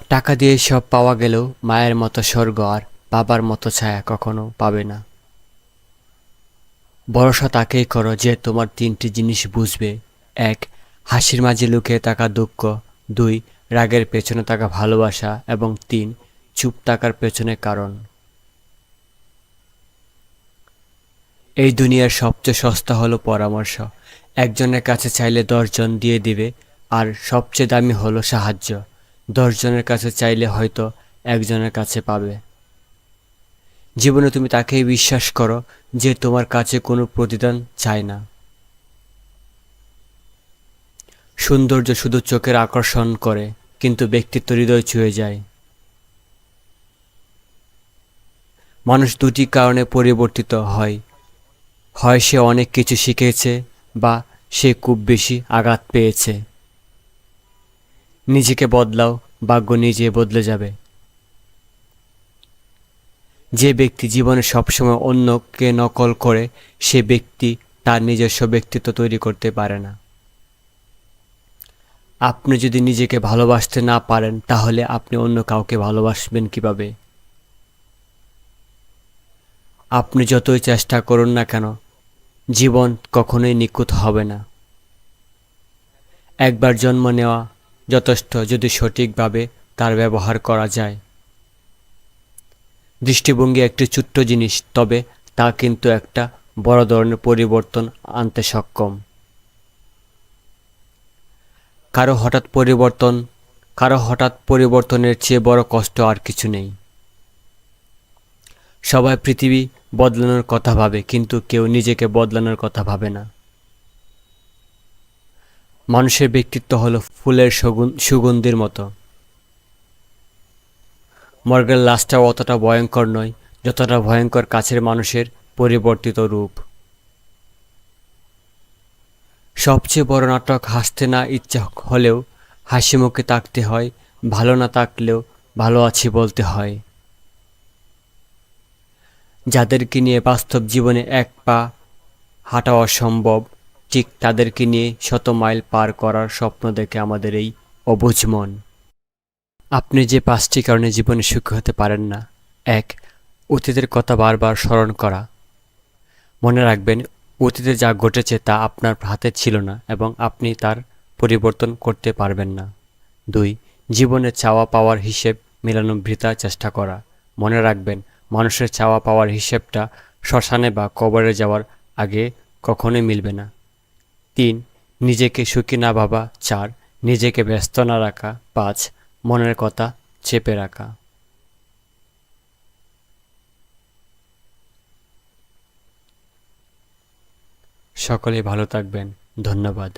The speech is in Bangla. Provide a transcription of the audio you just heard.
টাকা দিয়ে সব পাওয়া গেলেও মায়ের মতো স্বর্গ আর বাবার মতো ছায়া কখনো পাবে না। ভরসা তাকেই করো যে তোমার তিনটি জিনিস বুঝবে: এক, হাসির মাঝে লুকিয়ে থাকা দুঃখ; দুই, রাগের পেছনে থাকা ভালোবাসা; এবং তিন, চুপ থাকার পেছনে কারণ। এই দুনিয়ার সবচেয়ে সস্তা হলো পরামর্শ। একজনের কাছে চাইলে 10 জন দিয়ে দিবে। আর সবচেয়ে দামি হলো সাহায্য। 10 জনের কাছে চাইলে হয়তো একজনের কাছে পাবে। জীবনে তুমি তাকেই বিশ্বাস করো যে তোমার কাছে কোনো প্রতিদান চায় না। সৌন্দর্য শুধু চোখের আকর্ষণ করে, কিন্তু ব্যক্তিত্ব হৃদয় ছুঁয়ে যায়। মানুষ দুটি কারণে পরিবর্তিত হয়: হয় সে অনেক কিছু শিখেছে, বা সে খুব বেশি আঘাত পেয়েছে। নিজেকে বদলাও, ভাগ্য নিজে বদলে যাবে। যে ব্যক্তি জীবনে সবসময় অন্যকে নকল করে, সে ব্যক্তি তার নিজস্ব ব্যক্তিত্ব তৈরি করতে পারে না। আপনি যদি নিজেকে ভালোবাসতে না পারেন, তাহলে আপনি অন্য কাউকে ভালোবাসবেন কিভাবে? আপনি যতই চেষ্টা করুন না কেন, জীবন কখনোই নিখুঁত হবে না। একবার জন্ম নেওয়া যথেষ্ট, যদি সঠিকভাবে তার ব্যবহার করা যায়। দৃষ্টিভঙ্গি একটি ছোট্ট জিনিস, তবে তা কিন্তু একটা বড় ধরনের পরিবর্তন আনতে সক্ষম। কারো হঠাৎ পরিবর্তনের চেয়ে বড় কষ্ট আর কিছু নেই। সবাই পৃথিবী বদলানোর কথা ভাবে, কিন্তু কেউ নিজেকে বদলানোর কথা ভাবে না। মানুষের ব্যক্তিত্ব হলো ফুলের সুগন্ধির মতো। মর্গের লাশটাও অতটা ভয়ঙ্কর নয় যতটা ভয়ঙ্কর কাছের মানুষের পরিবর্তিত রূপ। সবচেয়ে বড় নাটক হাসতে না ইচ্ছা হলেও হাসি মুখে থাকতে হয়, ভালো না থাকলেও ভালো আছি বলতে হয়। যাদেরকে নিয়ে বাস্তব জীবনে এক পা হাঁটা অসম্ভব, ঠিক তাদেরকে নিয়ে 100 মাইল পার করার স্বপ্ন দেখে আমাদের এই অবুঝ মন। আপনি যে 5টি কারণে জীবনে সুখী হতে পারেন না: 1, অতীতের কথা বারবার স্মরণ করা। মনে রাখবেন, অতীতে যা ঘটেছে তা আপনার হাতে ছিল না এবং আপনি তার পরিবর্তন করতে পারবেন না। 2, জীবনে চাওয়া পাওয়ার হিসেব মেলানো বৃথা চেষ্টা করা। মনে রাখবেন, মানুষের চাওয়া পাওয়ার হিসেবটা শ্মশানে বা কবরে যাওয়ার আগে কখনোই মিলবে না। 3, নিজেকে সুখী না ভাবা। 4, নিজেকে ব্যস্ত না রাখা। 5, মনের কথা চেপে রাখা। সকলেই ভালো থাকবেন। ধন্যবাদ।